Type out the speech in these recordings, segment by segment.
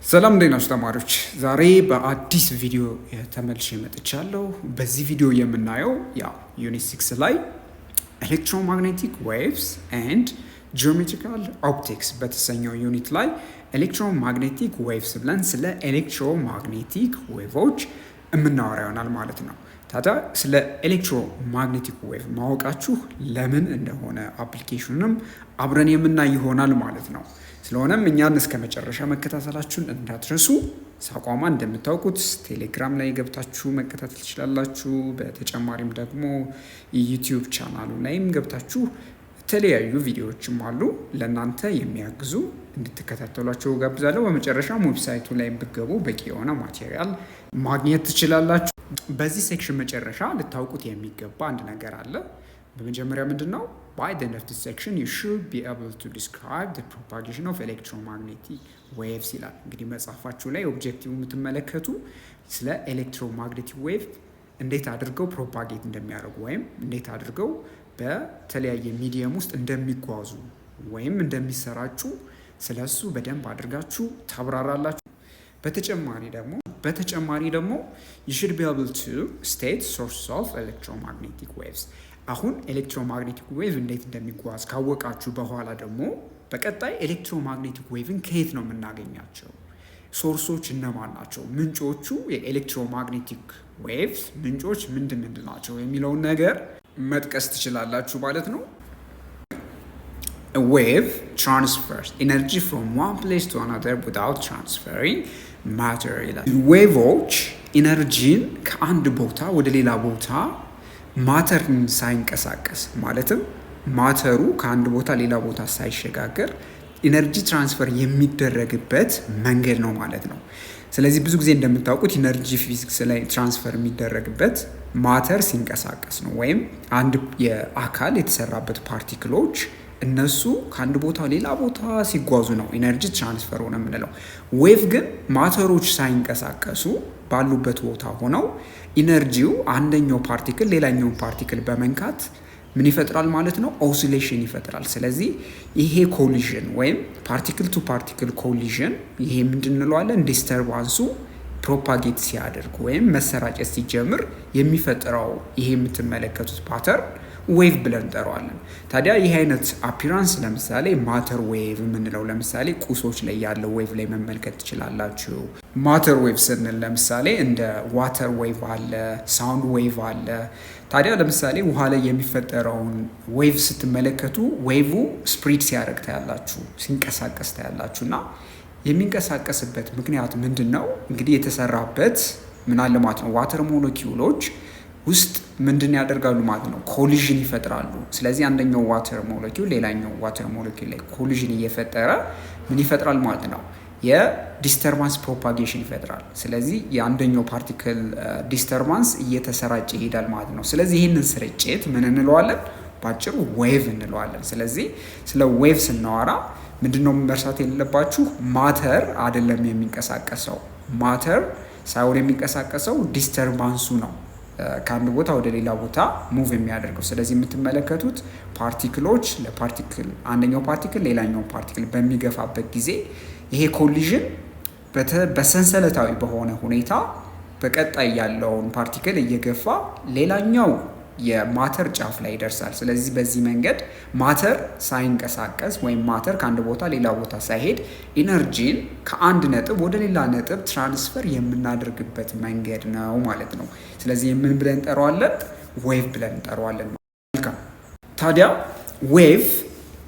ሰላም እንዴት ናችሁ ተማሪዎች? ዛሬ በአዲስ ቪዲዮ ተመልሼ መጥቻለሁ። በዚህ ቪዲዮ የምናየው ዩኒት 6 ላይ ኤሌክትሮማግኔቲክ ዌቭስ ኤንድ ጂኦሜትሪካል ኦፕቲክስ በተሰኘው ዩኒት ላይ ኤሌክትሮማግኔቲክ ዌቭስ ብለን ስለ ኤሌክትሮማግኔቲክ ዌቮች የምናወራ ይሆናል ማለት ነው። ታዲያ ስለ ኤሌክትሮማግኔቲክ ዌቭ ማወቃችሁ ለምን እንደሆነ አፕሊኬሽኑንም አብረን የምናይ ይሆናል ማለት ነው። ስለሆነም እኛን እስከ መጨረሻ መከታተላችሁን እንዳትረሱ። ሳቋማ እንደምታውቁት ቴሌግራም ላይ ገብታችሁ መከታተል ትችላላችሁ። በተጨማሪም ደግሞ የዩቲዩብ ቻናሉ ላይም ገብታችሁ የተለያዩ ቪዲዮዎችም አሉ ለእናንተ የሚያግዙ እንድትከታተሏቸው ጋብዛለሁ። በመጨረሻም ዌብሳይቱ ላይ ብትገቡ በቂ የሆነ ማቴሪያል ማግኘት ትችላላችሁ። በዚህ ሴክሽን መጨረሻ ልታውቁት የሚገባ አንድ ነገር አለ። በመጀመሪያ ምንድነው? By the end of this section you should be able to describe the propagation of electromagnetic waves ይላል። እንግዲህ መጽሐፋችሁ ላይ ኦብጀክቲቭ የምትመለከቱ ስለ ኤሌክትሮማግኔቲክ ዌቭ እንዴት አድርገው ፕሮፓጌት እንደሚያደርጉ ወይም እንዴት አድርገው በተለያየ ሚዲየም ውስጥ እንደሚጓዙ ወይም እንደሚሰራጩ ስለሱ በደንብ አድርጋችሁ ታብራራላችሁ። በተጨማሪ ደግሞ you should be able to state source of electromagnetic waves። አሁን ኤሌክትሮማግኔቲክ ዌቭ እንዴት እንደሚጓዝ ካወቃችሁ በኋላ ደግሞ በቀጣይ ኤሌክትሮማግኔቲክ ዌቭን ከየት ነው የምናገኛቸው፣ ሶርሶች እነማን ናቸው፣ ምንጮቹ የኤሌክትሮማግኔቲክ ዌቭስ ምንጮች ምንድን ናቸው የሚለውን ነገር መጥቀስ ትችላላችሁ ማለት ነው። A wave transfers energy from one place to another without transferring matter ይላል። ዌቮች ኢነርጂን ከአንድ ቦታ ወደ ሌላ ቦታ ማተርን ሳይንቀሳቀስ ማለትም ማተሩ ከአንድ ቦታ ሌላ ቦታ ሳይሸጋገር ኢነርጂ ትራንስፈር የሚደረግበት መንገድ ነው ማለት ነው። ስለዚህ ብዙ ጊዜ እንደምታውቁት ኢነርጂ ፊዚክስ ላይ ትራንስፈር የሚደረግበት ማተር ሲንቀሳቀስ ነው፣ ወይም አንድ የአካል የተሰራበት ፓርቲክሎች እነሱ ከአንድ ቦታ ሌላ ቦታ ሲጓዙ ነው ኢነርጂ ትራንስፈር ሆነ የምንለው። ዌቭ ግን ማተሮች ሳይንቀሳቀሱ ባሉበት ቦታ ሆነው ኢነርጂው አንደኛው ፓርቲክል ሌላኛው ፓርቲክል በመንካት ምን ይፈጥራል ማለት ነው? ኦሲሌሽን ይፈጥራል። ስለዚህ ይሄ ኮሊዥን ወይም ፓርቲክል ቱ ፓርቲክል ኮሊዥን ይሄ ምንድን እንለዋለን? ዲስተርባንሱ ፕሮፓጌት ሲያደርግ ወይም መሰራጨት ሲጀምር የሚፈጥረው ይሄ የምትመለከቱት ፓተርን ዌቭ ብለን እንጠራዋለን። ታዲያ ይህ አይነት አፒራንስ ለምሳሌ ማተር ዌቭ የምንለው ለምሳሌ ቁሶች ላይ ያለው ዌቭ ላይ መመልከት ትችላላችሁ። ማተር ዌቭ ስንል ለምሳሌ እንደ ዋተር ዌቭ አለ፣ ሳውንድ ዌቭ አለ። ታዲያ ለምሳሌ ውሃ ላይ የሚፈጠረውን ዌቭ ስትመለከቱ ዌቭ ስፕሪድ ሲያደርግ ታያላችሁ፣ ሲንቀሳቀስ ታያላችሁ። እና የሚንቀሳቀስበት ምክንያት ምንድን ነው? እንግዲህ የተሰራበት ምን አለ ማለት ነው፣ ዋተር ሞለኪውሎች ውስጥ ምንድን ያደርጋሉ ማለት ነው? ኮሊዥን ይፈጥራሉ። ስለዚህ አንደኛው ዋተር ሞለኪውል ሌላኛው ዋተር ሞለኪውል ላይ ኮሊዥን እየፈጠረ ምን ይፈጥራል ማለት ነው? የዲስተርባንስ ፕሮፓጌሽን ይፈጥራል። ስለዚህ የአንደኛው ፓርቲክል ዲስተርባንስ እየተሰራጨ ይሄዳል ማለት ነው። ስለዚህ ይህንን ስርጭት ምን እንለዋለን? ባጭሩ ዌቭ እንለዋለን። ስለዚህ ስለ ዌቭ ስናወራ ምንድነው መርሳት የሌለባችሁ? ማተር አይደለም የሚንቀሳቀሰው። ማተር ሳይሆን የሚንቀሳቀሰው ዲስተርባንሱ ነው ከአንድ ቦታ ወደ ሌላ ቦታ ሙቭ የሚያደርገው። ስለዚህ የምትመለከቱት ፓርቲክሎች ለፓርቲክል አንደኛው ፓርቲክል ሌላኛው ፓርቲክል በሚገፋበት ጊዜ ይሄ ኮሊዥን በሰንሰለታዊ በሆነ ሁኔታ በቀጣይ ያለውን ፓርቲክል እየገፋ ሌላኛው የማተር ጫፍ ላይ ይደርሳል። ስለዚህ በዚህ መንገድ ማተር ሳይንቀሳቀስ ወይም ማተር ከአንድ ቦታ ሌላ ቦታ ሳይሄድ ኢነርጂን ከአንድ ነጥብ ወደ ሌላ ነጥብ ትራንስፈር የምናደርግበት መንገድ ነው ማለት ነው። ስለዚህ ምን ብለን እንጠራዋለን? ዌቭ ብለን እንጠራዋለን። መልካም። ታዲያ ዌቭ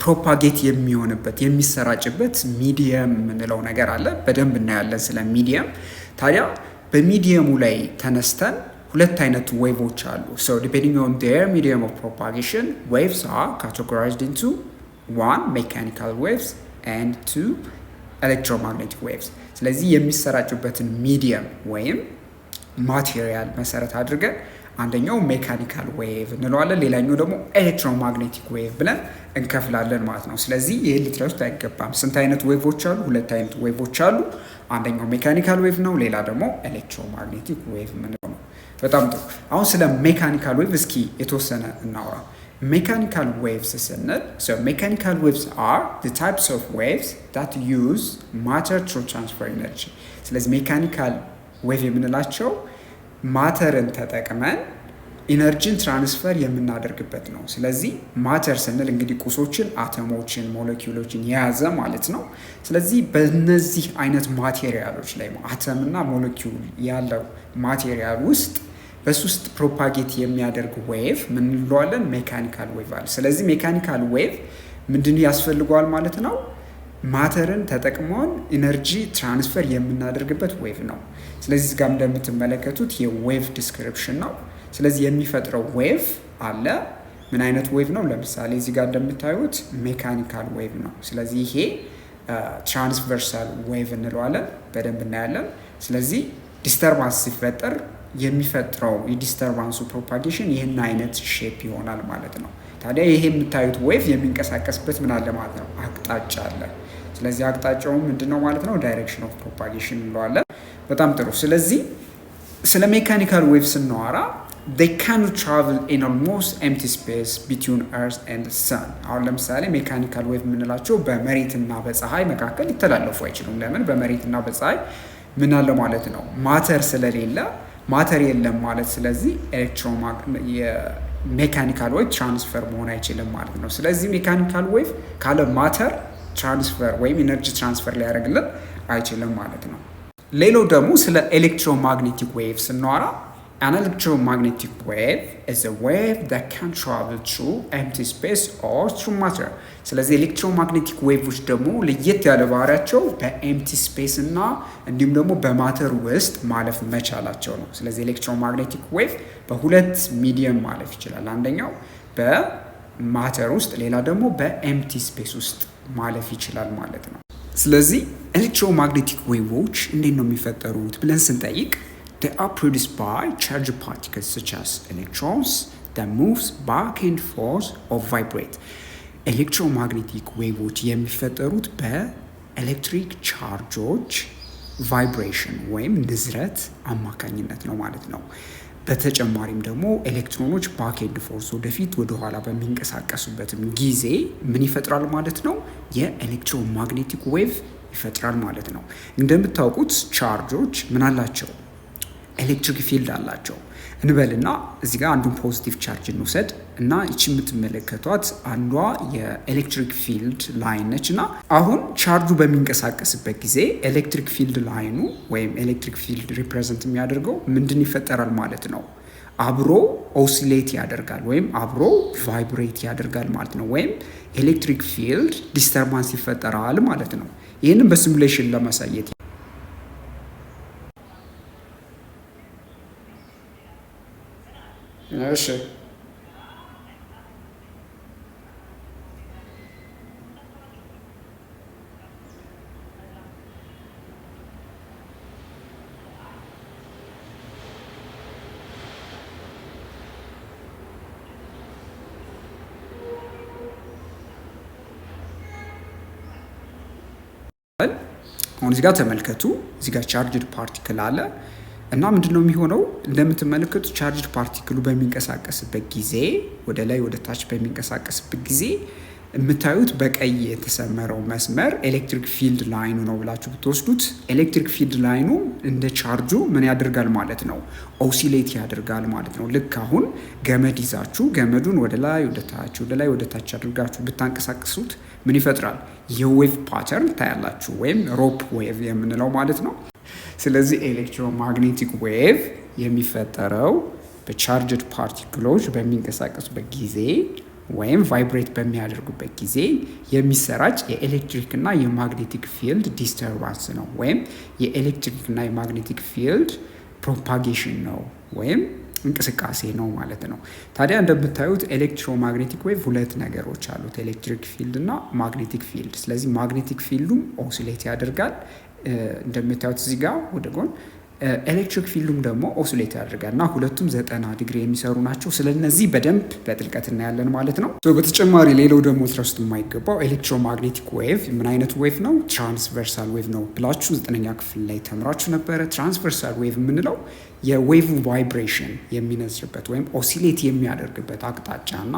ፕሮፓጌት የሚሆንበት የሚሰራጭበት ሚዲየም የምንለው ነገር አለ። በደንብ እናያለን ስለ ሚዲየም። ታዲያ በሚዲየሙ ላይ ተነስተን ሁለት አይነት ዌቮች አሉ። So depending on their medium of propagation, waves are categorized into 1 mechanical waves and 2 electromagnetic waves። ስለዚህ የሚሰራጩበትን ሚዲየም ወይም ማቴሪያል መሰረት አድርገን አንደኛው ሜካኒካል ዌቭ እንለዋለን፣ ሌላኛው ደግሞ ኤሌክትሮማግኔቲክ ዌቭ ብለን እንከፍላለን ማለት ነው። ስለዚህ ይህ ልትረሱት አይገባም። ስንት አይነት ዌቮች አሉ? ሁለት አይነት ዌቮች አሉ። አንደኛው ሜካኒካል ዌቭ ነው፣ ሌላ ደግሞ ኤሌክትሮማግኔቲክ ዌቭ ምንለው ነው። በጣም ጥሩ። አሁን ስለ ሜካኒካል ዌቭ እስኪ የተወሰነ እናውራ። ሜካኒካል ዌቭስ ስንል ሜካኒካል ዌቭስ አር the types of waves that use matter to transfer energy። ስለዚህ ሜካኒካል ዌቭ የምንላቸው ማተርን ተጠቅመን ኢነርጂን ትራንስፈር የምናደርግበት ነው። ስለዚህ ማተር ስንል እንግዲህ ቁሶችን፣ አተሞችን፣ ሞለኪውሎችን የያዘ ማለት ነው። ስለዚህ በእነዚህ አይነት ማቴሪያሎች ላይ አተምና ሞለኪውል ያለው ማቴሪያል ውስጥ በሱ ውስጥ ፕሮፓጌት የሚያደርግ ዌቭ ምን እንለዋለን? ሜካኒካል ዌቭ አለ። ስለዚህ ሜካኒካል ዌቭ ምንድን ያስፈልገዋል ማለት ነው? ማተርን ተጠቅመን ኢነርጂ ትራንስፈር የምናደርግበት ዌቭ ነው። ስለዚህ እዚህ ጋር እንደምትመለከቱት የዌቭ ዲስክሪፕሽን ነው። ስለዚህ የሚፈጥረው ዌቭ አለ። ምን አይነት ዌቭ ነው? ለምሳሌ እዚህ ጋር እንደምታዩት ሜካኒካል ዌቭ ነው። ስለዚህ ይሄ ትራንስቨርሳል ዌቭ እንለዋለን። በደንብ እናያለን። ስለዚህ ዲስተርባንስ ሲፈጠር የሚፈጥረው የዲስተርባንሱ ፕሮፓጌሽን ይህን አይነት ሼፕ ይሆናል ማለት ነው። ታዲያ ይሄ የምታዩት ዌቭ የሚንቀሳቀስበት ምን አለ ማለት ነው? አቅጣጫ አለ። ስለዚህ አቅጣጫው ምንድነው ማለት ነው? ዳይሬክሽን ኦፍ ፕሮፓጌሽን እንለዋለን። በጣም ጥሩ። ስለዚህ ስለ ሜካኒካል ዌቭ ስናወራ they can travel in almost empty space between earth and sun። አሁን ለምሳሌ ሜካኒካል ዌቭ የምንላቸው በመሬትና በፀሐይ መካከል ሊተላለፉ አይችሉም። ለምን? በመሬትና በፀሐይ ምን አለ ማለት ነው? ማተር ስለሌለ ማተር የለም ማለት። ስለዚህ የሜካኒካል ዌቭ ትራንስፈር መሆን አይችልም ማለት ነው። ስለዚህ ሜካኒካል ዌቭ ካለ ማተር ትራንስፈር ወይም ኢነርጂ ትራንስፈር ሊያደርግልን አይችልም ማለት ነው። ሌላው ደግሞ ስለ ኤሌክትሮማግኔቲክ ዌቭ ስናወራ an electromagnetic wave is a wave that can travel through empty space or through matter። ስለዚህ ኤሌክትሮማግኔቲክ ዌቮች ደግሞ ለየት ያለ ባህሪያቸው በኤምቲ ስፔስ እና እንዲሁም ደግሞ በማተር ውስጥ ማለፍ መቻላቸው ነው። ስለዚህ ኤሌክትሮማግኔቲክ ዌቭ በሁለት ሚዲየም ማለፍ ይችላል። አንደኛው በማተር ውስጥ፣ ሌላ ደግሞ በኤምቲ ስፔስ ውስጥ ማለፍ ይችላል ማለት ነው። ስለዚህ ኤሌክትሮማግኔቲክ ዌቮች እንዴት ነው የሚፈጠሩት ብለን ስንጠይቅ they are produced by charged particles such as electrons that moves back and forth or vibrate። ኤሌክትሮማግኔቲክ ዌቮች የሚፈጠሩት በኤሌክትሪክ ቻርጆች ቫይብሬሽን ወይም ንዝረት አማካኝነት ነው ማለት ነው። በተጨማሪም ደግሞ ኤሌክትሮኖች ባክ ኤንድ ፎርስ ወደፊት ወደኋላ በሚንቀሳቀሱበትም ጊዜ ምን ይፈጥራል ማለት ነው? የኤሌክትሮማግኔቲክ ዌቭ ይፈጥራል ማለት ነው። እንደምታውቁት ቻርጆች ምን አላቸው? ኤሌክትሪክ ፊልድ አላቸው እንበልና እዚህ ጋር አንዱን ፖዚቲቭ ቻርጅ እንውሰድ እና ይቺ የምትመለከቷት አንዷ የኤሌክትሪክ ፊልድ ላይን ነች እና አሁን ቻርጁ በሚንቀሳቀስበት ጊዜ ኤሌክትሪክ ፊልድ ላይኑ ወይም ኤሌክትሪክ ፊልድ ሪፕሬዘንት የሚያደርገው ምንድን ይፈጠራል ማለት ነው? አብሮ ኦሲሌት ያደርጋል ወይም አብሮ ቫይብሬት ያደርጋል ማለት ነው። ወይም ኤሌክትሪክ ፊልድ ዲስተርባንስ ይፈጠራል ማለት ነው። ይህንን በሲሙሌሽን ለማሳየት እሺ አሁን እዚህ ጋር ተመልከቱ። እዚህ ጋር ቻርጅድ ፓርቲክል አለ እና ምንድነው የሚሆነው? እንደምትመለከቱት ቻርጅድ ፓርቲክሉ በሚንቀሳቀስበት ጊዜ ወደ ላይ ወደ ታች በሚንቀሳቀስበት ጊዜ የምታዩት በቀይ የተሰመረው መስመር ኤሌክትሪክ ፊልድ ላይኑ ነው ብላችሁ ብትወስዱት ኤሌክትሪክ ፊልድ ላይኑ እንደ ቻርጁ ምን ያደርጋል ማለት ነው? ኦሲሌት ያደርጋል ማለት ነው። ልክ አሁን ገመድ ይዛችሁ ገመዱን ወደ ላይ ወደ ታች ወደ ላይ ወደ ታች አድርጋችሁ ብታንቀሳቅሱት ምን ይፈጥራል? የዌቭ ፓተርን ታያላችሁ፣ ወይም ሮፕ ዌቭ የምንለው ማለት ነው። ስለዚህ ኤሌክትሮማግኔቲክ ዌቭ የሚፈጠረው በቻርጅድ ፓርቲክሎች በሚንቀሳቀሱበት ጊዜ ወይም ቫይብሬት በሚያደርጉበት ጊዜ የሚሰራጭ የኤሌክትሪክ እና የማግኔቲክ ፊልድ ዲስተርባንስ ነው፣ ወይም የኤሌክትሪክ እና የማግኔቲክ ፊልድ ፕሮፓጌሽን ነው ወይም እንቅስቃሴ ነው ማለት ነው። ታዲያ እንደምታዩት ኤሌክትሮማግኔቲክ ዌቭ ሁለት ነገሮች አሉት፣ ኤሌክትሪክ ፊልድ እና ማግኔቲክ ፊልድ። ስለዚህ ማግኔቲክ ፊልዱም ኦሲሌት ያደርጋል እንደምታዩት እዚህ ጋር ወደ ጎን፣ ኤሌክትሪክ ፊልዱም ደግሞ ኦሲሌት ያደርጋል እና ሁለቱም 90 ዲግሪ የሚሰሩ ናቸው። ስለነዚህ በደንብ በጥልቀት እናያለን ማለት ነው። በተጨማሪ ሌላው ደግሞ ትረስቱ የማይገባው ኤሌክትሮማግኔቲክ ዌቭ ምን አይነት ዌቭ ነው? ትራንስቨርሳል ዌቭ ነው ብላችሁ 9ኛ ክፍል ላይ ተምራችሁ ነበረ። ትራንስቨርሳል ዌቭ የምንለው የዌቭ ቫይብሬሽን የሚነዝርበት ወይም ኦሲሌት የሚያደርግበት አቅጣጫና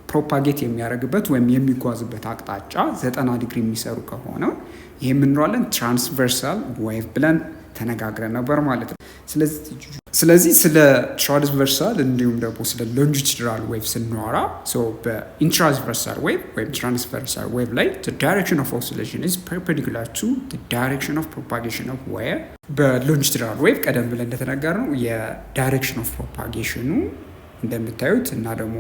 ፕሮፓጌት የሚያደርግበት ወይም የሚጓዝበት አቅጣጫ 90 ዲግሪ የሚሰሩ ከሆነ ይህ የምንለዋለን ትራንስቨርሳል ዌቭ ብለን ተነጋግረን ነበር ማለት ነው። ስለዚህ ስለ ትራንስቨርሳል እንዲሁም ደግሞ ስለ ሎንጂቱዳል ዌቭ ስናወራ በኢንትራንስቨርሳል ዌቭ ወይም ትራንስቨርሳል ዌቭ ላይ ዳይሬክሽን ኦፍ ኦሲሌሽን ኢዝ ፐርፔንዲኩላር ቱ ዳይሬክሽን ኦፍ ፕሮፓጌሽን ኦፍ ዌቭ። በሎንጂቱዳል ዌቭ ቀደም ብለን እንደተነገርነው የዳይሬክሽን ኦፍ ፕሮፓጌሽኑ እንደምታዩት እና ደግሞ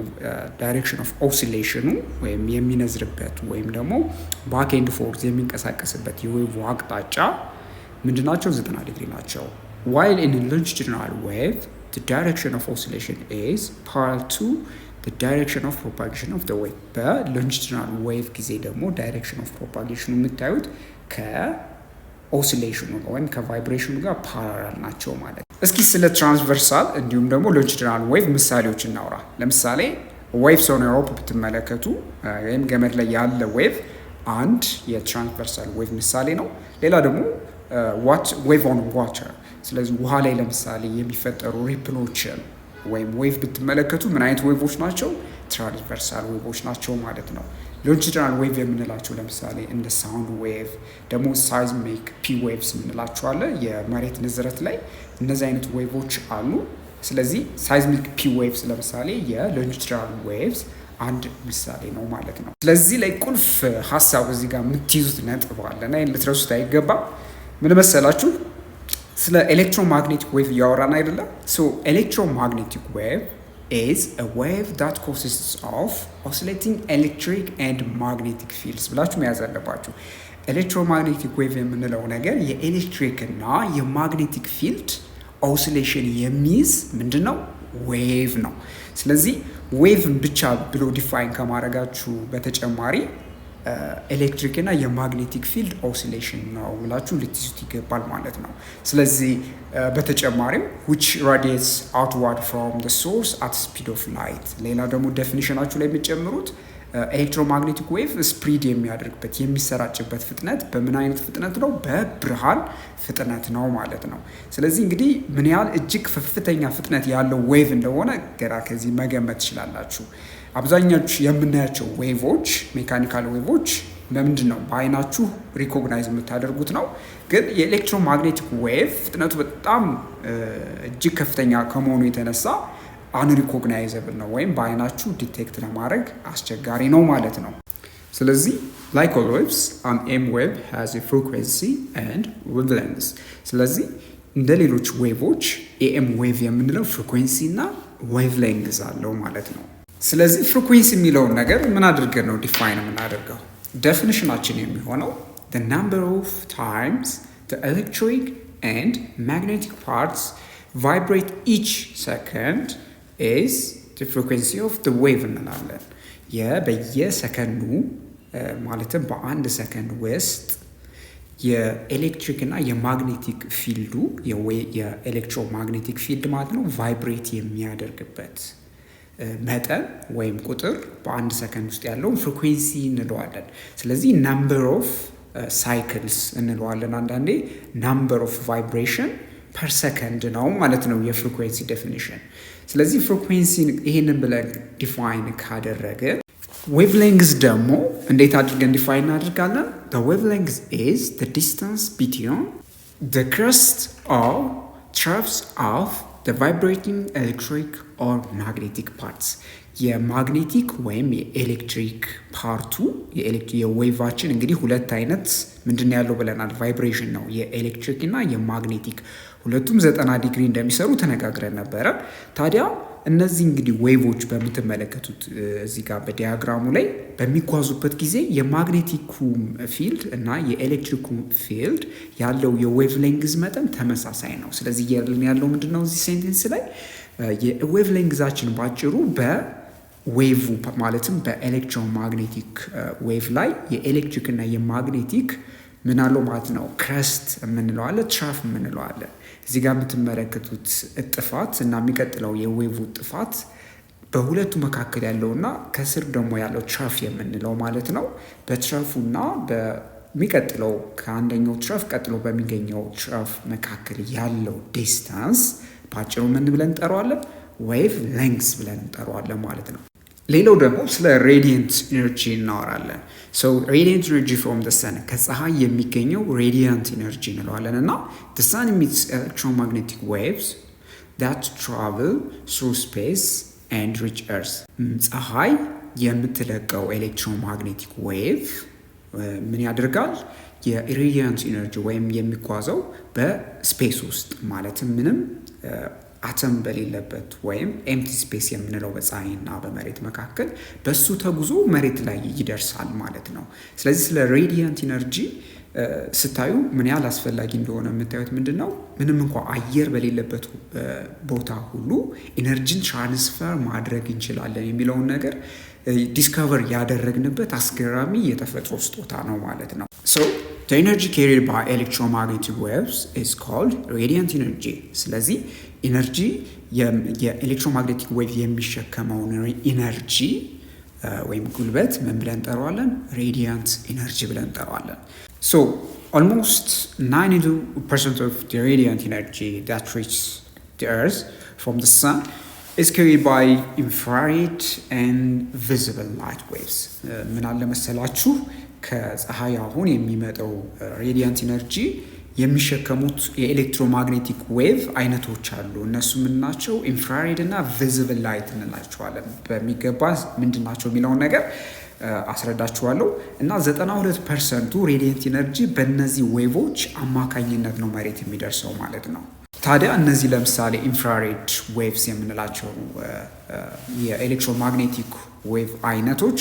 ዳይሬክሽን ኦፍ ኦሲሌሽኑ ወይም የሚነዝርበት ወይም ደግሞ ባክ ኤንድ ፎርዝ የሚንቀሳቀስበት የዌቭ አቅጣጫ ምንድናቸው? 90 ዲግሪ ናቸው። while in a longitudinal wave the direction of oscillation is parallel to the direction of propagation of the wave። በሎንጂቱዲናል ዌቭ ጊዜ ደግሞ ዳይሬክሽን ኦፍ ፕሮፓጌሽኑ የምታዩት ከኦሲሌሽኑ ወይም ከቫይብሬሽኑ ጋር ፓራላል ናቸው ማለት ነው። እስኪ ስለ ትራንስቨርሳል እንዲሁም ደግሞ ሎንጂቱዲናል ዌቭ ምሳሌዎች እናውራ። ለምሳሌ ዌቭ ኦን ሮፕ ብትመለከቱ ወይም ገመድ ላይ ያለ ዌቭ አንድ የትራንስቨርሳል ዌቭ ምሳሌ ነው። ሌላ ደግሞ ዌቭ ኦን ዋተር፣ ስለዚህ ውሃ ላይ ለምሳሌ የሚፈጠሩ ሪፕሎችን ወይም ዌቭ ብትመለከቱ ምን አይነት ዌቮች ናቸው? ትራንስቨርሳል ዌቮች ናቸው ማለት ነው። ሎንጂቱዲናል ዌቭ የምንላቸው ለምሳሌ እንደ ሳውንድ ዌቭ ደግሞ ሳይዝሚክ ፒ ዌቭስ የምንላቸው አለ። የመሬት ንዝረት ላይ እነዚህ አይነት ዌቮች አሉ። ስለዚህ ሳይዝሚክ ፒ ዌቭስ ለምሳሌ የሎንጂቱዲናል ዌቭስ አንድ ምሳሌ ነው ማለት ነው። ስለዚህ ላይ ቁልፍ ሀሳብ እዚህ ጋር የምትይዙት ነጥብ አለ እና ልትረሱት አይገባም። ምን መሰላችሁ? ስለ ኤሌክትሮማግኔቲክ ዌቭ እያወራን አይደለም? ኤሌክትሮማግኔቲክ ዌቭ is a wave that consists of oscillating electric and magnetic fields ብላችሁ መያዝ አለባችሁ። ኤሌክትሮማግኔቲክ ዌቭ የምንለው ነገር የኤሌክትሪክ እና የማግኔቲክ ፊልድ ኦሲሌሽን የሚይዝ ምንድን ነው? ዌቭ ነው። ስለዚህ ዌቭን ብቻ ብሎ ዲፋይን ከማድረጋችሁ በተጨማሪ ኤሌክትሪክ እና የማግኔቲክ ፊልድ ኦሲሌሽን ነው ብላችሁ ልትይዙት ይገባል ማለት ነው። ስለዚህ በተጨማሪም which radiates outward from the source at speed of light። ሌላ ደግሞ ዴፊኒሽናችሁ ላይ የምትጨምሩት ኤሌክትሮማግኔቲክ ዌቭ ስፕሪድ የሚያደርግበት የሚሰራጭበት ፍጥነት በምን አይነት ፍጥነት ነው? በብርሃን ፍጥነት ነው ማለት ነው። ስለዚህ እንግዲህ ምን ያህል እጅግ ከፍተኛ ፍጥነት ያለው ዌቭ እንደሆነ ገና ከዚህ መገመት ትችላላችሁ። አብዛኞቹ የምናያቸው ዌቮች ሜካኒካል ዌቮች በምንድን ነው በአይናችሁ ሪኮግናይዝ የምታደርጉት ነው። ግን የኤሌክትሮማግኔቲክ ዌቭ ፍጥነቱ በጣም እጅግ ከፍተኛ ከመሆኑ የተነሳ አንሪኮግናይዘብል ነው ወይም በአይናችሁ ዲቴክት ለማድረግ አስቸጋሪ ነው ማለት ነው። ስለዚህ like all waves an M wave has a frequency and wavelength። ስለዚህ እንደ ሌሎች ዌቮች ኤኤም ዌቭ የምንለው ፍሪኩዌንሲ እና ዌቭሌንግዝ አለው ማለት ነው። ስለዚህ ፍሪኩዌንሲ የሚለውን ነገር ምን አድርገን ነው ዲፋይን የምናደርገው? ዴፊኒሽናችን የሚሆነው the number of times the electric and magnetic parts vibrate each second is the frequency of the wave እንላለን። በየሰከንዱ ማለትም በአንድ ሰከንድ ውስጥ የኤሌክትሪክ እና የማግኔቲክ ፊልዱ የኤሌክትሮማግኔቲክ ፊልድ ማለት ነው ቫይብሬት የሚያደርግበት መጠን ወይም ቁጥር በአንድ ሰከንድ ውስጥ ያለውን ፍሪኩዌንሲ እንለዋለን። ስለዚህ ናምበር ኦፍ ሳይክልስ እንለዋለን። አንዳንዴ ናምበር ኦፍ ቫይብሬሽን ፐር ሰከንድ ነው ማለት ነው የፍሪኩዌንሲ ዴፊኒሽን። ስለዚህ ፍሪኩዌንሲ ይህንን ብለን ዲፋይን ካደረገ ዌቭሌንግዝ ደግሞ እንዴት አድርገን ዲፋይን እናደርጋለን? the wavelength is the distance between the crest or troughs of the vibrating electric or magnetic parts። የማግኔቲክ ወይም የኤሌክትሪክ ፓርቱ የዌቫችን እንግዲህ ሁለት አይነት ምንድን ያለው ብለናል? ቫይብሬሽን ነው የኤሌክትሪክ እና የማግኔቲክ ሁለቱም 90 ዲግሪ እንደሚሰሩ ተነጋግረን ነበረ። ታዲያ እነዚህ እንግዲህ ዌቮች በምትመለከቱት እዚህ ጋር በዲያግራሙ ላይ በሚጓዙበት ጊዜ የማግኔቲኩ ፊልድ እና የኤሌክትሪኩ ፊልድ ያለው የዌቭ ሌንግዝ መጠን ተመሳሳይ ነው። ስለዚህ ያለው ምንድነው እዚህ ሴንቴንስ ላይ የዌቭ ሌንግዛችን ባጭሩ በዌቭ ማለትም በኤሌክትሮማግኔቲክ ዌቭ ላይ የኤሌክትሪክ እና የማግኔቲክ ምን አለው ማለት ነው ክረስት የምንለው አለ፣ ትራፍ የምንለው አለ። እዚህ ጋር የምትመለከቱት እጥፋት እና የሚቀጥለው የዌቭ ጥፋት በሁለቱ መካከል ያለውና ከስር ደግሞ ያለው ትራፍ የምንለው ማለት ነው። በትራፉና በሚቀጥለው ከአንደኛው ትራፍ ቀጥሎ በሚገኘው ትራፍ መካከል ያለው ዲስታንስ ባጭሩ ምን ብለን እንጠራዋለን? ዌቭ ሌንግዝ ብለን እንጠራዋለን ማለት ነው። ሌላው ደግሞ ስለ ሬዲየንት ኢነርጂ እናወራለን። ሬዲየንት ኢነርጂ ፍሮም ደ ሰን ከፀሐይ የሚገኘው ሬዲየንት ኢነርጂ እንለዋለን እና the sun emits electromagnetic waves that travel through space and reach earth። ፀሐይ የምትለቀው ኤሌክትሮማግኔቲክ ዌቭ ምን ያደርጋል? የሬዲየንት ኢነርጂ ወይም የሚጓዘው በስፔስ ውስጥ ማለትም ምንም አተም በሌለበት ወይም ኤምቲ ስፔስ የምንለው በፀሐይና በመሬት መካከል በሱ ተጉዞ መሬት ላይ ይደርሳል ማለት ነው። ስለዚህ ስለ ሬዲየንት ኢነርጂ ስታዩ ምን ያህል አስፈላጊ እንደሆነ የምታዩት ምንድን ነው? ምንም እንኳ አየር በሌለበት ቦታ ሁሉ ኢነርጂን ትራንስፈር ማድረግ እንችላለን የሚለውን ነገር ዲስከቨር ያደረግንበት አስገራሚ የተፈጥሮ ስጦታ ነው ማለት ነው። the energy carried by electromagnetic waves is called radiant energy። ስለዚህ ኢነርጂ የኤሌክትሮማግኔቲክ ዌቭ የሚሸከመውን ኢነርጂ ወይም ጉልበት ምን ብለን እንጠራዋለን? ሬዲያንት ኢነርጂ ብለን እንጠራዋለን። almost 92% of the radiant energy that reaches the earth from the sun is carried by infrared and visible light waves። ምን አለ መሰላችሁ? ከፀሐይ አሁን የሚመጣው ሬዲያንት ኢነርጂ የሚሸከሙት የኤሌክትሮማግኔቲክ ዌቭ አይነቶች አሉ። እነሱ ምንናቸው? ኢንፍራሬድ እና ቪዚብል ላይት እንላቸዋለን። በሚገባ ምንድናቸው የሚለውን ነገር አስረዳችኋለሁ። እና 92% ሬዲየንት ኢነርጂ በእነዚህ ዌቮች አማካኝነት ነው መሬት የሚደርሰው ማለት ነው። ታዲያ እነዚህ ለምሳሌ ኢንፍራሬድ ዌቭስ የምንላቸው የኤሌክትሮማግኔቲክ ዌቭ አይነቶች፣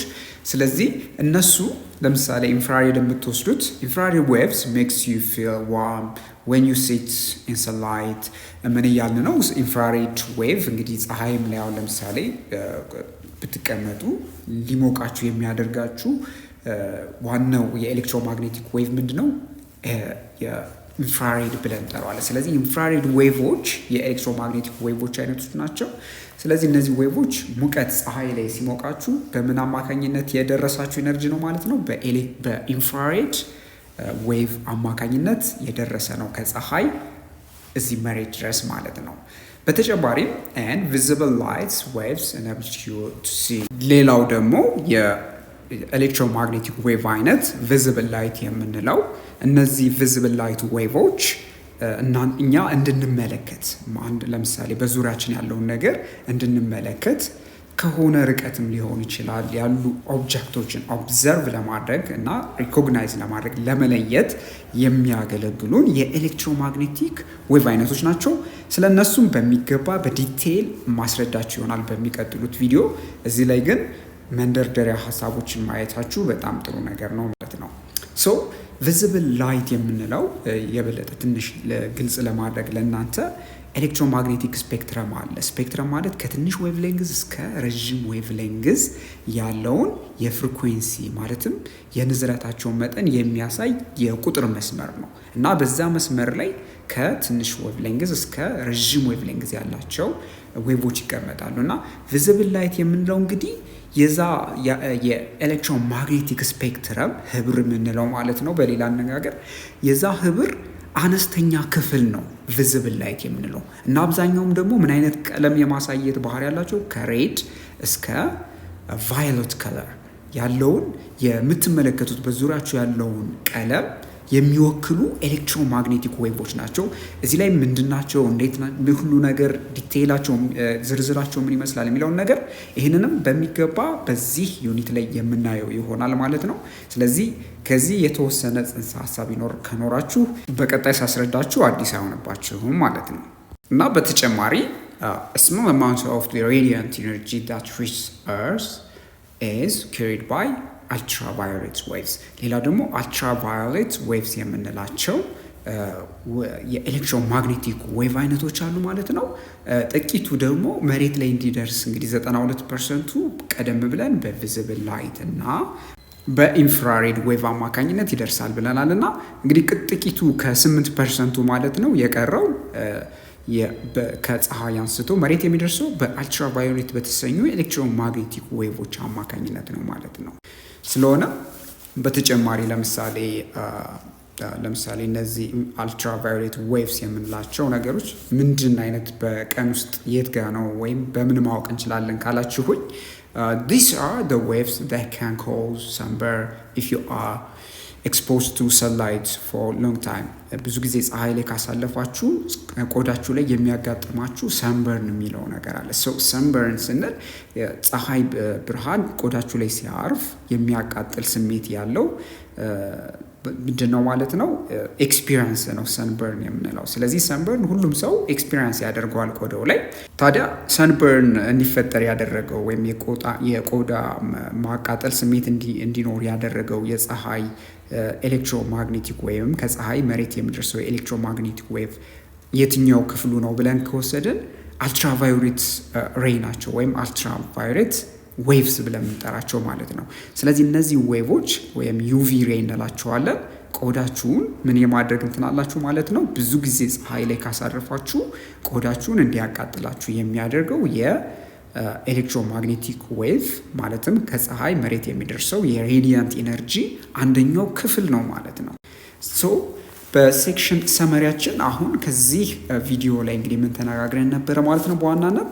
ስለዚህ እነሱ ለምሳሌ ኢንፍራሬድ የምትወስዱት ኢንፍራሬድ ዌቭስ ሜክስ ዩ ፊል ዋርም ዌን ዩ ሲት ኢን ሰንላይት። ምን እያልን ነው? ኢንፍራሬድ ዌቭ እንግዲህ ፀሐይም ላይ አሁን ለምሳሌ ብትቀመጡ ሊሞቃችሁ የሚያደርጋችሁ ዋናው የኤሌክትሮማግኔቲክ ዌቭ ምንድነው? ኢንፍራሬድ ብለን እንጠራዋለን። ስለዚህ ኢንፍራሬድ ዌቮች የኤሌክትሮማግኔቲክ ዌቮች አይነቶች ናቸው። ስለዚህ እነዚህ ዌቮች ሙቀት ፀሐይ ላይ ሲሞቃችሁ በምን አማካኝነት የደረሳችሁ ኤነርጂ ነው ማለት ነው? በኢንፍራሬድ ዌቭ አማካኝነት የደረሰ ነው ከፀሐይ እዚህ መሬት ድረስ ማለት ነው። በተጨማሪም and visible lights waves enable you to see። ሌላው ደግሞ የኤሌክትሮማግኔቲክ ዌቭ አይነት ቪዚብል ላይት የምንለው እነዚህ ቪዚብል ላይት ዌቮች እኛ እንድንመለከት ለምሳሌ በዙሪያችን ያለውን ነገር እንድንመለከት ከሆነ ርቀትም ሊሆን ይችላል ያሉ ኦብጀክቶችን ኦብዘርቭ ለማድረግ እና ሪኮግናይዝ ለማድረግ ለመለየት የሚያገለግሉን የኤሌክትሮማግኔቲክ ዌቭ አይነቶች ናቸው። ስለ እነሱም በሚገባ በዲቴይል ማስረዳችሁ ይሆናል በሚቀጥሉት ቪዲዮ። እዚህ ላይ ግን መንደርደሪያ ሀሳቦችን ማየታችሁ በጣም ጥሩ ነገር ነው ማለት ነው። ቪዚብል ላይት የምንለው የበለጠ ትንሽ ግልጽ ለማድረግ ለእናንተ ኤሌክትሮማግኔቲክ ስፔክትረም አለ። ስፔክትረም ማለት ከትንሽ ዌቭ ሌንግዝ እስከ ረዥም ዌቭ ሌንግዝ ያለውን የፍሪኩዌንሲ ማለትም የንዝረታቸውን መጠን የሚያሳይ የቁጥር መስመር ነው እና በዛ መስመር ላይ ከትንሽ ዌቭ ሌንግዝ እስከ ረዥም ዌቭ ሌንግዝ ያላቸው ዌቮች ይቀመጣሉ እና ቪዚብል ላይት የምንለው እንግዲህ የዛ የኤሌክትሮማግኔቲክ ስፔክትረም ህብር የምንለው ማለት ነው። በሌላ አነጋገር የዛ ህብር አነስተኛ ክፍል ነው ቪዚብል ላይት የምንለው እና አብዛኛውም ደግሞ ምን አይነት ቀለም የማሳየት ባህሪ ያላቸው ከሬድ እስከ ቫዮሌት ከለር ያለውን የምትመለከቱት በዙሪያችሁ ያለውን ቀለም የሚወክሉ ኤሌክትሮማግኔቲክ ዌቮች ናቸው። እዚህ ላይ ምንድናቸው፣ እንዴት ሁሉ ነገር ዲቴይላቸው ዝርዝራቸው ምን ይመስላል የሚለውን ነገር ይህንንም በሚገባ በዚህ ዩኒት ላይ የምናየው ይሆናል ማለት ነው። ስለዚህ ከዚህ የተወሰነ ጽንሰ ሀሳብ ከኖራችሁ በቀጣይ ሳስረዳችሁ አዲስ አይሆንባችሁም ማለት ነው። እና በተጨማሪ small amount of the radiant energy that reaches Earth is carried by ultraviolet waves። ሌላ ደግሞ ultraviolet waves የምንላቸው የኤሌክትሮማግኔቲክ ዌቭ አይነቶች አሉ ማለት ነው። ጥቂቱ ደግሞ መሬት ላይ እንዲደርስ እንግዲህ 92%ቱ ቀደም ብለን በቪዚብል ላይት እና በኢንፍራሬድ ዌቭ አማካኝነት ይደርሳል ብለናል እና እንግዲህ ጥቂቱ ከ8%ቱ ማለት ነው የቀረው ከፀሐይ አንስቶ መሬት የሚደርሰው በአልትራቫዮሌት በተሰኙ ኤሌክትሮማግኔቲክ ዌቮች አማካኝነት ነው ማለት ነው። ስለሆነ በተጨማሪ ለምሳሌ እነዚህ አልትራቫዮሌት ዌቭስ የምንላቸው ነገሮች ምንድን አይነት በቀን ውስጥ የት ጋ ነው ወይም በምን ማወቅ እንችላለን ካላችሁኝ These are the waves that can cause sunburn if you are exposed to sunlight for long time. ብዙ ጊዜ ፀሐይ ላይ ካሳለፋችሁ ቆዳችሁ ላይ የሚያጋጥማችሁ ሰንበርን የሚለው ነገር አለ። ሰንበርን ስንል ፀሐይ ብርሃን ቆዳችሁ ላይ ሲያርፍ የሚያቃጥል ስሜት ያለው ምንድን ነው ማለት ነው? ኤክስፒሪየንስ ነው ሰንበርን የምንለው። ስለዚህ ሰንበርን ሁሉም ሰው ኤክስፒሪየንስ ያደርገዋል ቆዳው ላይ። ታዲያ ሰንበርን እንዲፈጠር ያደረገው ወይም የቆዳ ማቃጠል ስሜት እንዲኖር ያደረገው የፀሐይ ኤሌክትሮማግኔቲክ ወይም ከፀሐይ መሬት የሚደርሰው ኤሌክትሮማግኔቲክ ዌቭ የትኛው ክፍሉ ነው ብለን ከወሰድን አልትራቫዮሌት ሬይ ናቸው ወይም አልትራቫዮሌት ዌቭስ ብለን የምንጠራቸው ማለት ነው። ስለዚህ እነዚህ ዌቮች ወይም ዩቪ ሬይ እንላቸዋለን። ቆዳችሁን ምን የማድረግ እንትናላችሁ ማለት ነው። ብዙ ጊዜ ፀሐይ ላይ ካሳረፋችሁ ቆዳችሁን እንዲያቃጥላችሁ የሚያደርገው የኤሌክትሮማግኔቲክ ዌቭ ማለትም ከፀሐይ መሬት የሚደርሰው የሬዲያንት ኢነርጂ አንደኛው ክፍል ነው ማለት ነው። በሴክሽን ሰመሪያችን አሁን ከዚህ ቪዲዮ ላይ እንግዲህ ምን ተነጋግረን ነበረ ማለት ነው። በዋናነት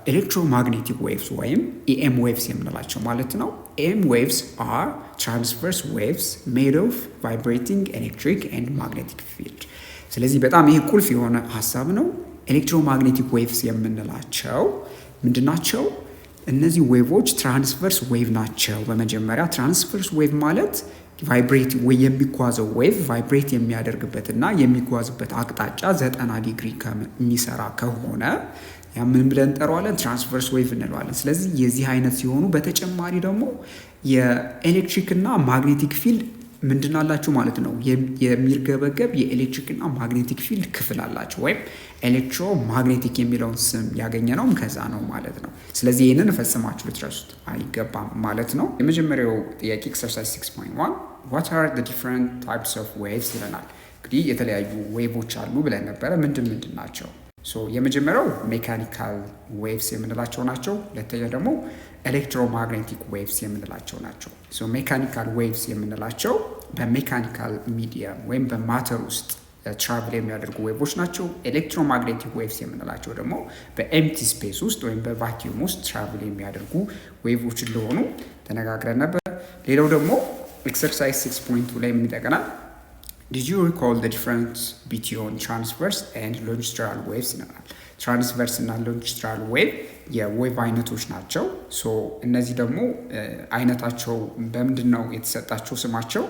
ኤሌክትሮማግኔቲክ ዌቭስ ወይም ኢኤም ዌቭስ የምንላቸው ማለት ነው። ኢኤም ዌቭስ አር ትራንስቨርስ ዌቭስ ሜድ ኦፍ ቫይብሬቲንግ ኤሌክትሪክ ኤንድ ማግኔቲክ ፊልድ። ስለዚህ በጣም ይሄ ቁልፍ የሆነ ሀሳብ ነው። ኤሌክትሮማግኔቲክ ዌቭስ የምንላቸው ምንድን ናቸው? እነዚህ ዌቮች ትራንስቨርስ ዌቭ ናቸው። በመጀመሪያ ትራንስቨርስ ዌቭ ማለት ቫይብሬት የሚጓዘው ዌቭ ቫይብሬት የሚያደርግበትና የሚጓዝበት አቅጣጫ 90 ዲግሪ የሚሰራ ከሆነ ያ ምን ብለን እንጠራዋለን? ትራንስቨርስ ዌቭ እንለዋለን። ስለዚህ የዚህ አይነት ሲሆኑ በተጨማሪ ደግሞ የኤሌክትሪክ እና ማግኔቲክ ፊልድ ምንድን አላቸው ማለት ነው። የሚርገበገብ የኤሌክትሪክ እና ማግኔቲክ ፊልድ ክፍል አላቸው ወይም ኤሌክትሮማግኔቲክ የሚለውን ስም ያገኘነውም ከዛ ነው ማለት ነው። ስለዚህ ይህንን ፈጽማችሁ ልትረሱት አይገባም ማለት ነው። የመጀመሪያው ጥያቄ ኤክሰርሳይዝ 6.1 what are the different types of waves ይለናል። እንግዲህ የተለያዩ ዌቮች አሉ ብለን ነበረ። ምንድን ናቸው? የመጀመሪያው ሜካኒካል ዌቭስ የምንላቸው ናቸው። ሁለተኛ ደግሞ ኤሌክትሮማግኔቲክ ዌቭስ የምንላቸው ናቸው። ሜካኒካል ዌቭስ የምንላቸው በሜካኒካል ሚዲየም ወይም በማተር ውስጥ ትራቭል የሚያደርጉ ዌቮች ናቸው። ኤሌክትሮማግኔቲክ ዌቭስ የምንላቸው ደግሞ በኤምቲ ስፔስ ውስጥ ወይም በቫኪዩም ውስጥ ትራቭል የሚያደርጉ ዌቮች እንደሆኑ ተነጋግረን ነበር። ሌላው ደግሞ ኤክሰርሳይዝ 6.2 ላይ ምን ይጠቀናል? Did you recall the difference between transverse and longitudinal waves? ትራንስቨርስ እና ሎንጂቱዲናል ዌቭ የዌቭ አይነቶች ናቸው። እነዚህ ደግሞ አይነታቸው በምንድን ነው የተሰጣቸው ስማቸው?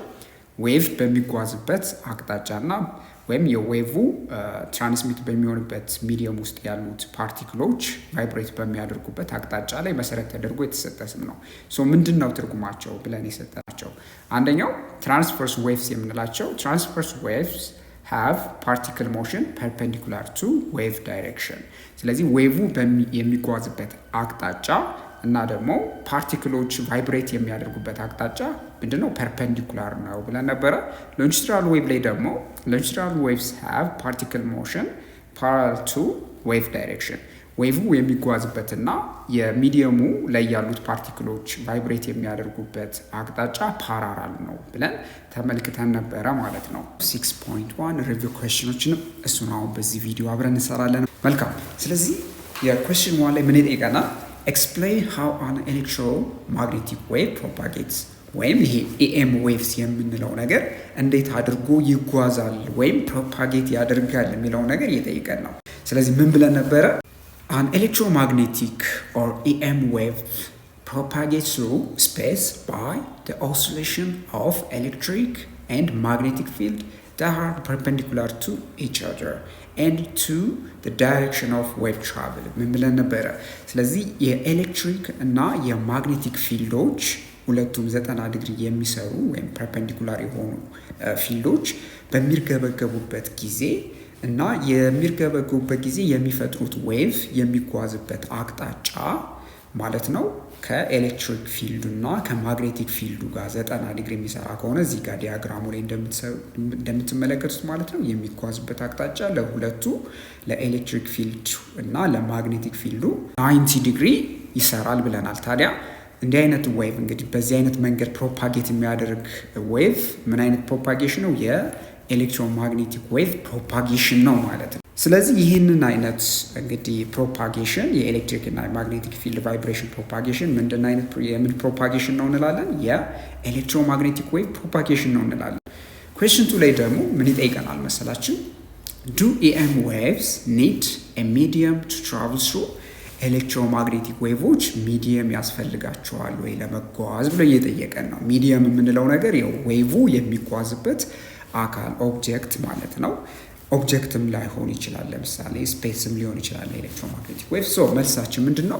ዌቭ በሚጓዝበት አቅጣጫና ወይም የዌቭ ትራንስሚት በሚሆንበት ሚዲየም ውስጥ ያሉት ፓርቲክሎች ቫይብሬት በሚያደርጉበት አቅጣጫ ላይ መሰረት ተደርጎ የተሰጠ ስም ነው። ምንድን ነው ትርጉማቸው ብለን የሰጠናቸው? አንደኛው ትራንስቨርስ ዌቭስ የምንላቸው ትራንስቨርስ ዌቭስ have particle motion perpendicular to wave direction። ስለዚህ ዌቭ የሚጓዝበት አቅጣጫ እና ደግሞ ፓርቲክሎች ቫይብሬት የሚያደርጉበት አቅጣጫ ምንድነው? ፐርፔንዲኩላር ነው ብለን ነበረ። ሎንጂቱዲናል ዌቭ ላይ ደግሞ ሎንጂቱዲናል ዌቭስ have particle motion parallel to wave direction። ዌቭ የሚጓዝበትና የሚዲየሙ ላይ ያሉት ፓርቲክሎች ቫይብሬት የሚያደርጉበት አቅጣጫ ፓራራል ነው ብለን ተመልክተን ነበረ ማለት ነው። 6.1 ሪቪው ኩዌስችኖችንም እሱን አሁን በዚህ ቪዲዮ አብረን እንሰራለን። መልካም። ስለዚህ የኩዌስችን 1 ላይ ምን ይጠይቀናል? ኤክስፕሌን ሃው አን ኤሌክትሮማግኔቲክ ዌቭ ፕሮፓጌትስ ወይም ይሄ ኢኤም ዌቭስ የምንለው ነገር እንዴት አድርጎ ይጓዛል ወይም ፕሮፓጌት ያደርጋል የሚለው ነገር እየጠይቀን ነው። ስለዚህ ምን ብለን ነበረ? An electromagnetic or EM wave propagates through space by the oscillation of electric and magnetic field that are perpendicular to each other and to the direction of wave travel። ምን ብለን ነበረ? ስለዚህ የኤሌክትሪክ እና የማግኔቲክ ፊልዶች ሁለቱም 90 ዲግሪ የሚሰሩ ወይም ፐርፔንዲኩላር የሆኑ ፊልዶች በሚርገበገቡበት ጊዜ እና የሚርገበገቡበት ጊዜ የሚፈጥሩት ዌቭ የሚጓዝበት አቅጣጫ ማለት ነው ከኤሌክትሪክ ፊልዱ እና ከማግኔቲክ ፊልዱ ጋር 90 ዲግሪ የሚሰራ ከሆነ እዚህ ጋር ዲያግራሙ ላይ እንደምትመለከቱት ማለት ነው የሚጓዝበት አቅጣጫ ለሁለቱ ለኤሌክትሪክ ፊልድ እና ለማግኔቲክ ፊልዱ 90 ዲግሪ ይሰራል ብለናል። ታዲያ እንዲህ አይነት ዌቭ እንግዲህ በዚህ አይነት መንገድ ፕሮፓጌት የሚያደርግ ዌቭ ምን አይነት ፕሮፓጌሽን ነው? የኤሌክትሮማግኔቲክ ዌቭ ፕሮፓጌሽን ነው ማለት ነው። ስለዚህ ይህንን አይነት እንግዲህ ፕሮፓጌሽን የኤሌክትሪክ እና ማግኔቲክ ፊልድ ቫይብሬሽን ፕሮፓጌሽን የምን ፕሮፓጌሽን ነው እንላለን? የኤሌክትሮማግኔቲክ ዌቭ ፕሮፓጌሽን ነው እንላለን። ኩዌስችን 2 ላይ ደግሞ ምን ይጠይቀናል መሰላችን? ዱ ኢኤም ዌቭስ ኒድ ኤ ሚዲየም ቱ ትራቭል ትሩ? ኤሌክትሮማግኔቲክ ዌቮች ሚዲየም ያስፈልጋቸዋል ወይ ለመጓዝ ብሎ እየጠየቀን ነው። ሚዲየም የምንለው ነገር ዌቭ የሚጓዝበት አካል ኦብጀክት ማለት ነው። ኦብጀክትም ላይሆን ይችላል፣ ለምሳሌ ስፔስም ሊሆን ይችላል ኤሌክትሮማግኔቲክ ዌቭ። መልሳችን ምንድን ነው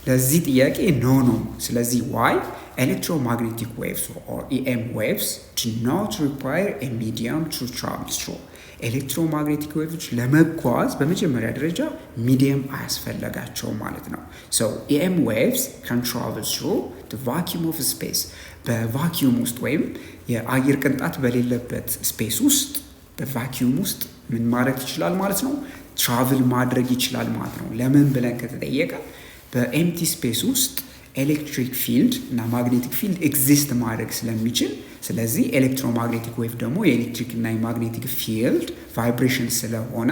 ለዚህ ጥያቄ? ኖ። ስለዚህ ዋይ ኤሌክትሮማግኔቲክ ዌቭስ ኦር ኢኤም ዌቭስ ዱ ኖት ሪኳየር ኤ ሚዲየም ቱ ትራቭል ትሩ? ኤሌክትሮማግኔቲክ ዌቮች ለመጓዝ በመጀመሪያ ደረጃ ሚዲየም አያስፈልጋቸውም ማለት ነው። ኢኤም ዌቭስ ካን ትራቭል ትሩ ዘ ቫኪዩም ኦፍ ስፔስ። በቫኪዩም ውስጥ ወይም የአየር ቅንጣት በሌለበት ስፔስ ውስጥ በቫኪዩም ውስጥ ምን ማድረግ ይችላል ማለት ነው? ትራቭል ማድረግ ይችላል ማለት ነው። ለምን ብለን ከተጠየቀ በኤምቲ ስፔስ ውስጥ ኤሌክትሪክ ፊልድ እና ማግኔቲክ ፊልድ ኤግዚስት ማድረግ ስለሚችል፣ ስለዚህ ኤሌክትሮማግኔቲክ ዌቭ ደግሞ የኤሌክትሪክ እና የማግኔቲክ ፊልድ ቫይብሬሽን ስለሆነ፣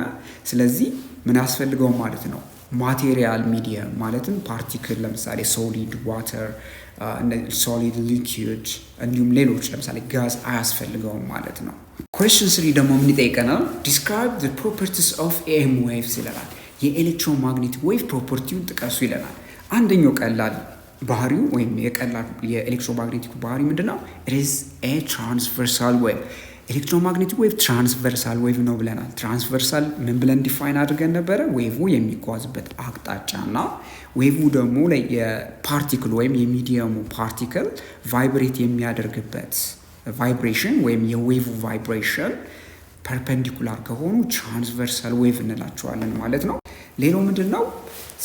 ስለዚህ ምን ያስፈልገው ማለት ነው? ማቴሪያል ሚዲየም ማለትም ፓርቲክል፣ ለምሳሌ ሶሊድ ዋተር፣ ሶሊድ ሊኩዊድ እንዲሁም ሌሎች ለምሳሌ ጋዝ አያስፈልገውም ማለት ነው። ኩዌስችን 3 ደግሞ ምን ይጠይቀናል? ዲስክራይብ ዘ ፕሮፐርቲስ ኦፍ ኤም ዌቭስ ይለናል። የኤሌክትሮማግኔቲክ ዌቭ ፕሮፐርቲውን ጥቀሱ ይለናል። አንደኛው ቀላል ባህሪው ወይም የቀላል የኤሌክትሮማግኔቲክ ባህሪ ምንድነው? ኢት ኢዝ ኤ ትራንስቨርሳል ዌቭ። ኤሌክትሮማግኔቲክ ዌቭ ትራንስቨርሳል ዌቭ ነው ብለናል። ትራንስቨርሳል ምን ብለን ዲፋይን አድርገን ነበረ? ዌቭ የሚጓዝበት አቅጣጫና ዌቭ ደግሞ ላይ የፓርቲክል ወይም የሚዲየሙ ፓርቲክል ቫይብሬት የሚያደርግበት ቫይብሬሽን ወይም የዌቭ ቫይብሬሽን ፐርፐንዲኩላር ከሆኑ ትራንስቨርሳል ዌቭ እንላቸዋለን ማለት ነው። ሌላው ምንድን ነው?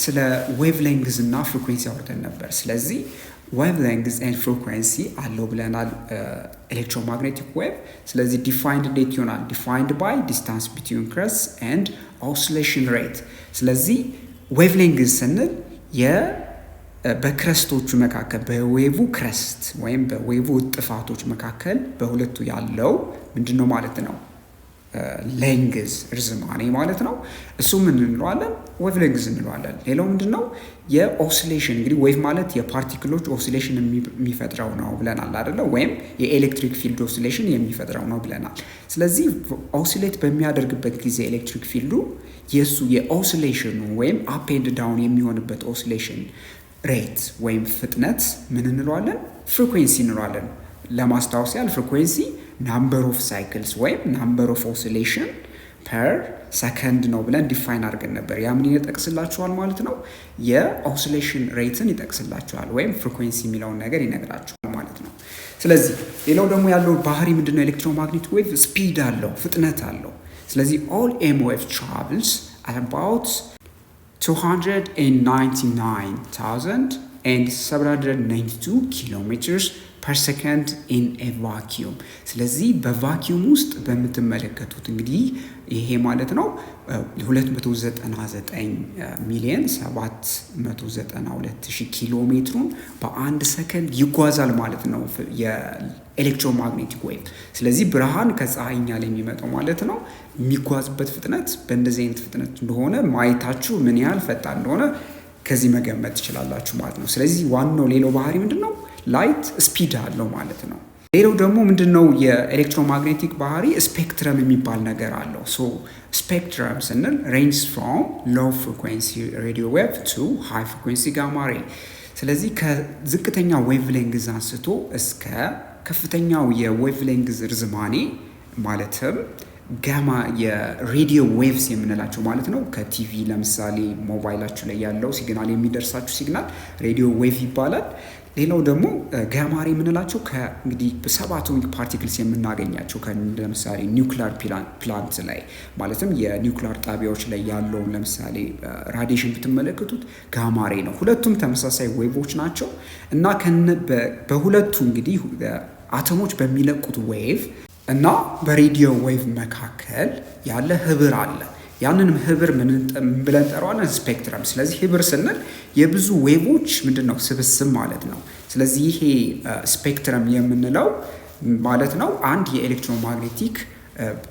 ስለ ዌቭ ሌንግዝ እና ፍሪኩዌንሲ አውርተን ነበር። ስለዚህ ዌቭ ሌንግዝ ኤንድ ፍሪኩዌንሲ አለው ብለናል ኤሌክትሮማግኔቲክ ዌቭ። ስለዚህ ዲፋይንድ እንዴት ይሆናል? ዲፋይንድ ባይ ዲስታንስ ቢትዊን ክረስት ኤንድ ኦሲሌሽን ሬት። ስለዚህ ዌቭ ሌንግዝ ስንል በክረስቶቹ መካከል በዌቭ ክረስት ወይም በዌቭ ጥፋቶች መካከል በሁለቱ ያለው ምንድን ነው ማለት ነው? ሌንግዝ ርዝማኔ ማለት ነው። እሱ ምን እንለዋለን? ዌቭ ሌንግዝ እንለዋለን። ሌላው ምንድን ነው? የኦሲሌሽን እንግዲህ ዌቭ ማለት የፓርቲክሎች ኦሲሌሽን የሚፈጥረው ነው ብለናል አይደለ? ወይም የኤሌክትሪክ ፊልድ ኦሲሌሽን የሚፈጥረው ነው ብለናል። ስለዚህ ኦሲሌት በሚያደርግበት ጊዜ ኤሌክትሪክ ፊልዱ የእሱ የኦሲሌሽኑ ወይም አፕ ኤንድ ዳውን የሚሆንበት ኦሲሌሽን ሬት ወይም ፍጥነት ምን እንለዋለን? ፍሪኩዌንሲ እንለዋለን። ለማስታወስ ያህል ፍሪኩዌንሲ ናምበር ኦፍ ሳይክልስ ወይም ናምበር ኦፍ ኦሲሌሽን ፐር ሰከንድ ነው ብለን ዲፋይን አድርገን ነበር። ያ ምን ይጠቅስላችኋል ማለት ነው? የኦሲሌሽን ሬትን ይጠቅስላችኋል ወይም ፍሪኩዌንሲ የሚለውን ነገር ይነግራችኋል ማለት ነው። ስለዚህ ሌላው ደግሞ ያለው ባህሪ ምንድነው? ኤሌክትሮማግኔቲክ ዌቭ ስፒድ አለው፣ ፍጥነት አለው። ስለዚህ ኦል ኤም ዌቭ ትራቭልስ at about 299,792 kilometers per second in a vacuum። ስለዚህ በቫኪዩም ውስጥ በምትመለከቱት እንግዲህ ይሄ ማለት ነው 299,792,000 ኪሎ ሜትሩን በአንድ ሰከንድ ይጓዛል ማለት ነው የኤሌክትሮማግኔቲክ ዌቭ። ስለዚህ ብርሃን ከፀሐይኛ ላይ የሚመጣው ማለት ነው የሚጓዝበት ፍጥነት በእንደዚህ አይነት ፍጥነት እንደሆነ ማየታችሁ ምን ያህል ፈጣን እንደሆነ ከዚህ መገመት ትችላላችሁ ማለት ነው። ስለዚህ ዋናው ሌላው ባህሪ ምንድነው? ላይት ስፒድ አለው ማለት ነው። ሌላው ደግሞ ምንድነው የኤሌክትሮማግኔቲክ ባህሪ? ስፔክትረም የሚባል ነገር አለው። ስፔክትረም ስንል ሬንጅ ፍሮም ሎው ፍሪኩዌንሲ ሬዲዮ ዌቭ ቱ ሃይ ፍሪኩዌንሲ ጋማ ሬ። ስለዚህ ከዝቅተኛ ዌቭ ሌንግዝ አንስቶ እስከ ከፍተኛው የዌቭ ሌንግዝ ርዝማኔ ማለትም ጋማ የሬዲዮ ዌቭስ የምንላቸው ማለት ነው። ከቲቪ ለምሳሌ ሞባይላችሁ ላይ ያለው ሲግናል የሚደርሳችሁ ሲግናል ሬዲዮ ዌቭ ይባላል። ሌላው ደግሞ ጋማሬ የምንላቸው ከእንግዲህ ሰብ አቶሚክ ፓርቲክልስ የምናገኛቸው ለምሳሌ ኒውክሊር ፕላንት ላይ ማለትም የኒውክሊር ጣቢያዎች ላይ ያለውን ለምሳሌ ራዲዬሽን ብትመለከቱት ጋማሬ ነው። ሁለቱም ተመሳሳይ ዌቮች ናቸው እና በሁለቱ እንግዲህ አተሞች በሚለቁት ዌቭ እና በሬዲዮ ዌቭ መካከል ያለ ህብር አለ። ያንንም ህብር ምን ብለን ጠራዋለን? ስፔክትረም። ስለዚህ ህብር ስንል የብዙ ዌቮች ምንድነው ስብስብ ማለት ነው። ስለዚህ ይሄ ስፔክትረም የምንለው ማለት ነው አንድ የኤሌክትሮማግኔቲክ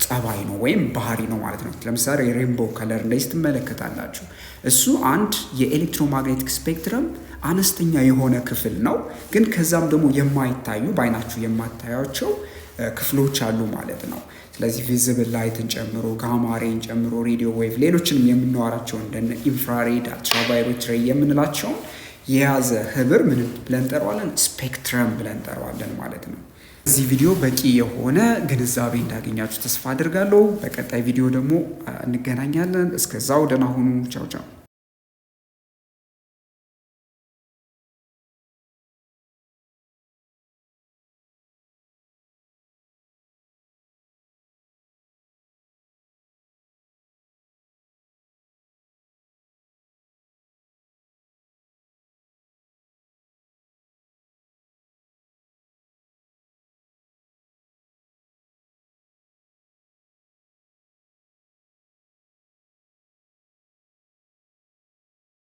ጸባይ ነው ወይም ባህሪ ነው ማለት ነው። ለምሳሌ ሬንቦ ከለር እንደዚህ ትመለከታላችሁ። እሱ አንድ የኤሌክትሮማግኔቲክ ስፔክትረም አነስተኛ የሆነ ክፍል ነው፣ ግን ከዛም ደግሞ የማይታዩ በአይናችሁ የማታያቸው ክፍሎች አሉ ማለት ነው። ስለዚህ ቪዚብል ላይትን ጨምሮ ጋማሬን ጨምሮ ሬዲዮ ዌቭ ሌሎችንም የምናወራቸው እንደነ ኢንፍራሬድ አልትራቫዮሌት ሬይ የምንላቸውን የያዘ ህብር ምን ብለን እንጠራዋለን? ስፔክትረም ብለን እንጠራዋለን ማለት ነው። እዚህ ቪዲዮ በቂ የሆነ ግንዛቤ እንዳገኛችሁ ተስፋ አድርጋለሁ። በቀጣይ ቪዲዮ ደግሞ እንገናኛለን። እስከዛው ደህና ሁኑ። ቻው ቻው።